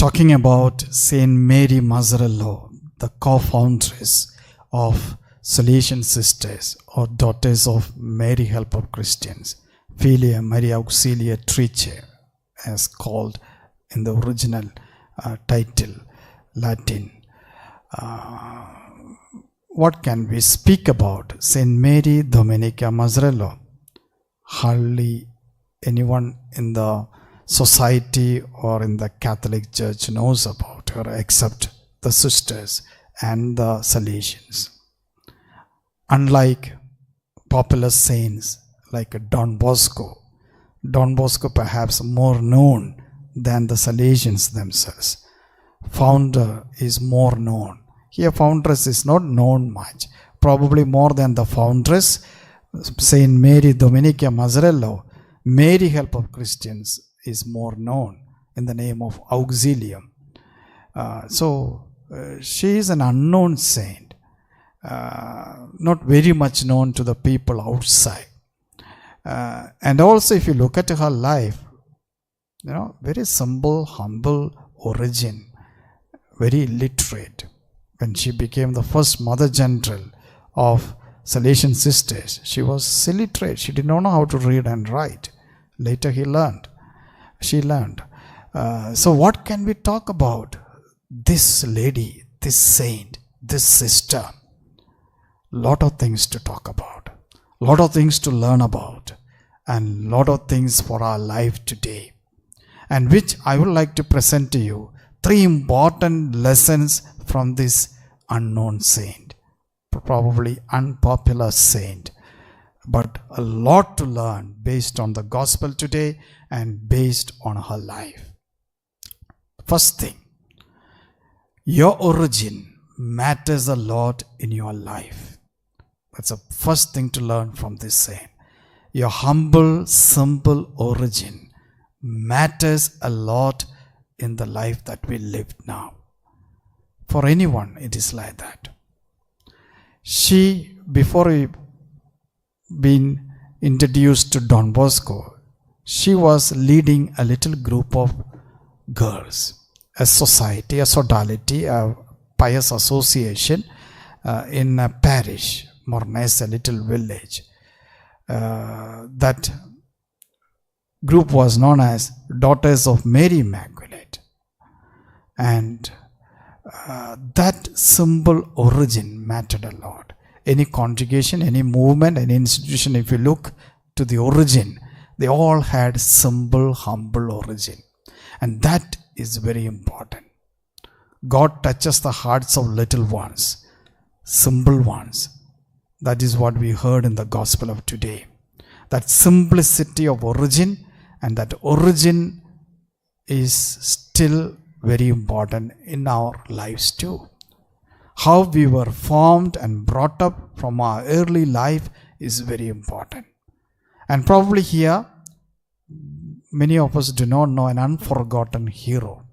talking about St Mary Mazzarello, the co-foundress of Salesian Sisters or Daughters of Mary Help of Christians, Filia Maria Auxilia Trice, as called in the original title, Latin. What can we speak about St. Mary Domenica Mazzarello? Hardly anyone in the society or in the Catholic Church knows about her except the sisters and the Salesians. Unlike popular saints like Don Bosco perhaps more known than the Salesians themselves. Founder is more known. Here foundress is not known much, probably more than the foundress, St. Mary Domenica Mazzarello. Mary Help of Christians is more known in the name of Auxilium. She is an unknown saint, not very much known to the people outside. And also if you look at her life, very simple, humble origin, very illiterate. When she became the first Mother General of Salesian Sisters, she was illiterate. She did not know how to read and write. Later she learned. So what can we talk about this lady, this saint, this sister? Lot of things to talk about, lot of things to learn about, and lot of things for our life today, and which I would like to present to you 3 important lessons from this unknown saint, probably unpopular saint, but a lot to learn based on the gospel today and based on her life. First thing, your origin matters a lot in your life. That's the first thing to learn from this saint. Your humble, simple origin matters a lot in the life that we live now. For anyone, it is like that. She, before being introduced to Don Bosco, she was leading a little group of girls, a society, a sodality, a pious association in a parish, more or less a little village. That group was known as Daughters of Mary Immaculate. And that simple origin mattered a lot. Any congregation, any movement, any institution, if you look to the origin, they all had simple, humble origin. And that is very important. God touches the hearts of little ones, simple ones. That is what we heard in the gospel of today. That simplicity of origin, and that origin is still very important in our lives too. How we were formed and brought up from our early life is very important. And probably here, many of us do not know an unforgotten hero,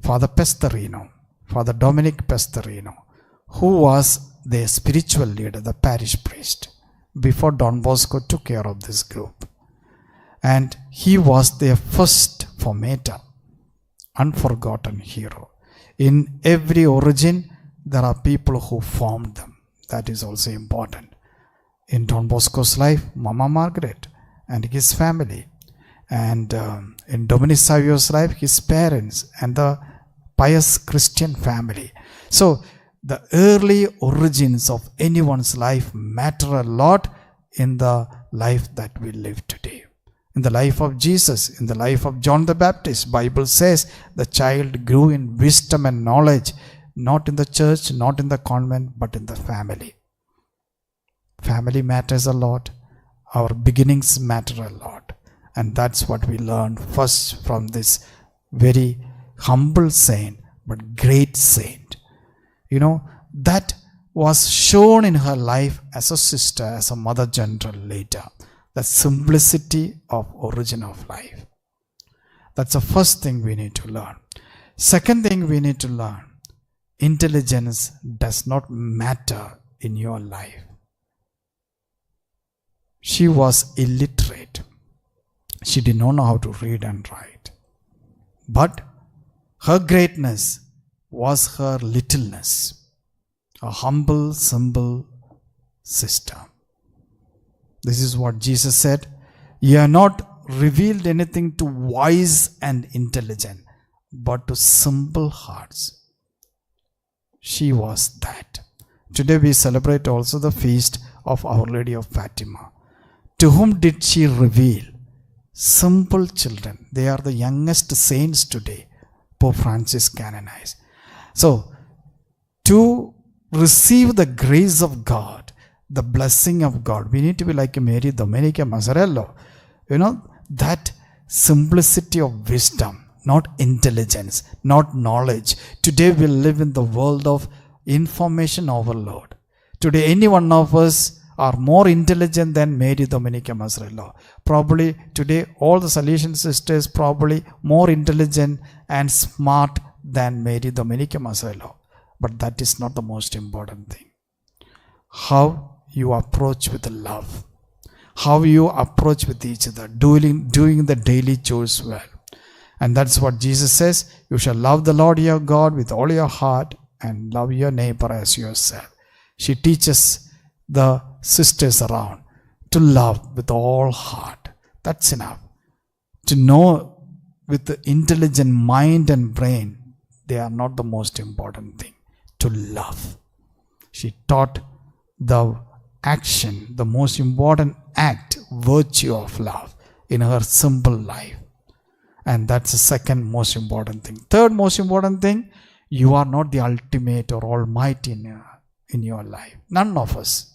Father Pestarino, Father Dominic Pestarino, who was their spiritual leader, the parish priest, before Don Bosco took care of this group. And he was their first formator, unforgotten hero. In every origin, there are people who formed them. That is also important. In Don Bosco's life, Mama Margaret and his family. And in Dominic Savio's life, his parents and the pious Christian family. So, the early origins of anyone's life matter a lot in the life that we live today. In the life of Jesus, in the life of John the Baptist, Bible says the child grew in wisdom and knowledge, not in the church, not in the convent, but in the family. Family matters a lot. Our beginnings matter a lot. And that's what we learn first from this very humble saint, but great saint. That was shown in her life as a sister, as a Mother General later. The simplicity of origin of life. That's the first thing we need to learn. Second thing we need to learn, intelligence does not matter in your life. She was illiterate. She did not know how to read and write. But Her greatness was her littleness. A humble, simple sister. This is what Jesus said. "You have not revealed anything to wise and intelligent, but to simple hearts." She was that. Today we celebrate also the feast of Our Lady of Fatima. To whom did she reveal? Simple children. They are the youngest saints today. Pope Francis canonized. So, to receive the grace of God, the blessing of God, we need to be like Mary Domenica Mazzarello. That simplicity of wisdom, not intelligence, not knowledge. Today we live in the world of information overload. Today any one of us are more intelligent than Mary Domenica Mazzarello. Probably today all the Salesian sisters probably more intelligent and smart than Mary Domenica Mazzarello. But that is not the most important thing. How you approach with love. How you approach with each other. Doing the daily chores well. And that's what Jesus says. You shall love the Lord your God with all your heart and love your neighbor as yourself. She teaches the sisters around to love with all heart. That's enough. To know with the intelligent mind and brain, they are not the most important thing. To love. She taught the action, the most important act, virtue of love in her simple life. And that's the second most important thing. Third most important thing, you are not the ultimate or almighty in your life. None of us.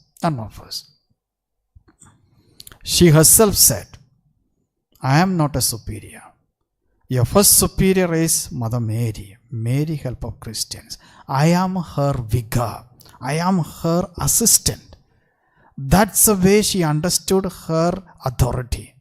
She herself said, I am not a superior. Your first superior is Mother Mary, Mary Help of Christians. I am her vicar. I am her assistant. That's the way she understood her authority.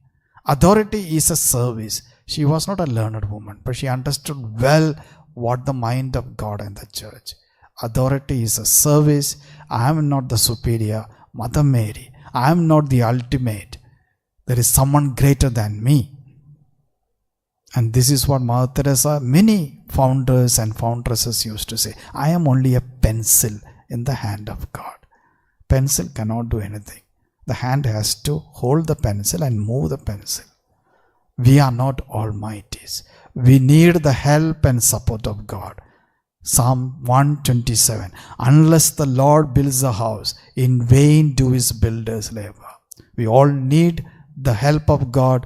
Authority is a service. She was not a learned woman, but she understood well what the mind of God and the church. Authority is a service. I am not the superior. Mother Mary, I am not the ultimate. There is someone greater than me. And this is what Mother Teresa, many founders and foundresses used to say. I am only a pencil in the hand of God. Pencil cannot do anything. The hand has to hold the pencil and move the pencil. We are not almighties. We need the help and support of God. Psalm 127. Unless the Lord builds a house, in vain do his builders labor. We all need the help of God,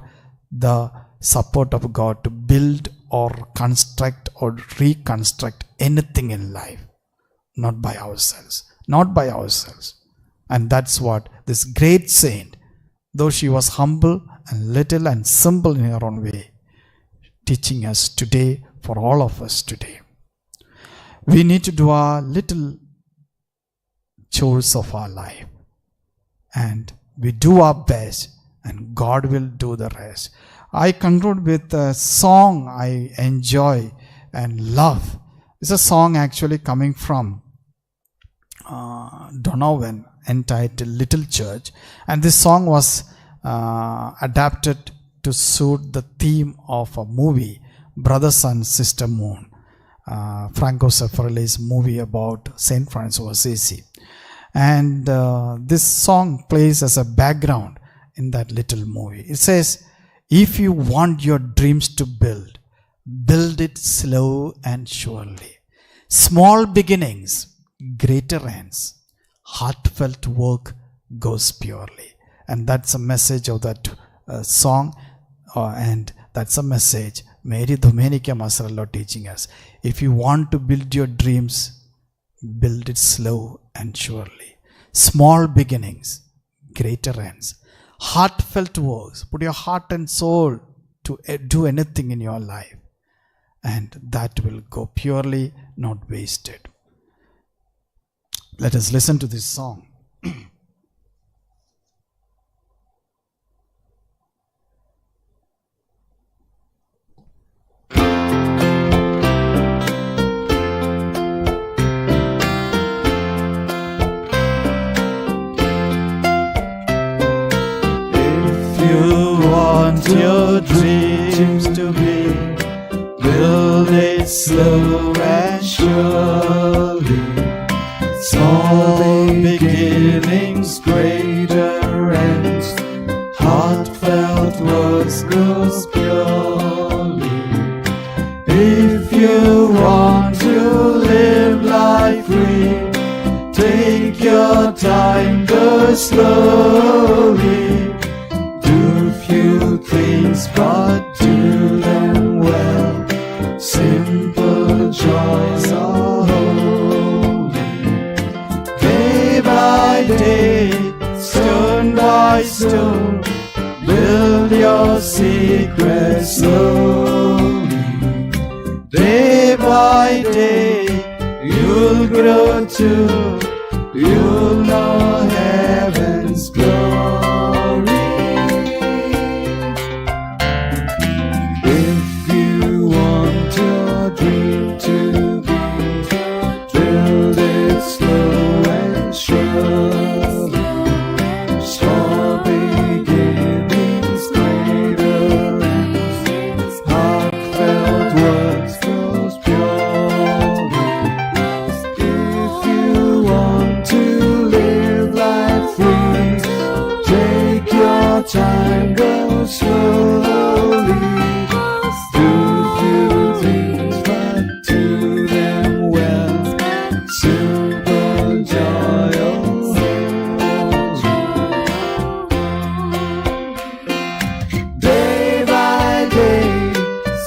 the support of God to build or construct or reconstruct anything in life. Not by ourselves. And that's what this great saint, though she was humble and little and simple in her own way, teaching us today, for all of us today. We need to do our little chores of our life. And we do our best and God will do the rest. I conclude with a song I enjoy and love. It's a song actually coming from Donovan entitled Little Church. And this song was adapted to suit the theme of a movie, Brother Sun, Sister Moon. Franco Zeffirelli's movie about St. Francis of Assisi. And this song plays as a background in that little movie. It says, if you want your dreams to build it slow and surely. Small beginnings, greater ends. Heartfelt work goes purely. And that's a message of that song. And that's a message Mary Domenica Mazzarello teaching us. If you want to build your dreams, build it slow and surely. Small beginnings, greater ends. Heartfelt works. Put your heart and soul to do anything in your life. And that will go purely, not wasted. Let us listen to this song. You want your dreams to be, build it it slow and surely. Small beginnings, greater ends, heartfelt words grows purely. If you want to live life free, take your time, go slowly. Do few things, but do them well. Simple joys are holy. Day by day, stone by stone, build your secret slowly. Day by day, you'll grow too. You'll know heaven's glory. If you want your dream to be, build it slow and surely. Small beginnings, greater ends, heartfelt words flows purely. If you want to live life free, take your time, go slowly. Do few things, but do them well. Simple joy of holy. Day by day,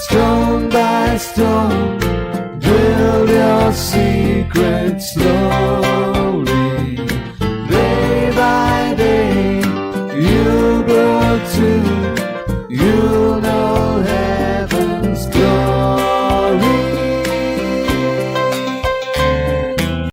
stone by stone, build your secret slowly. Day by day, you grow to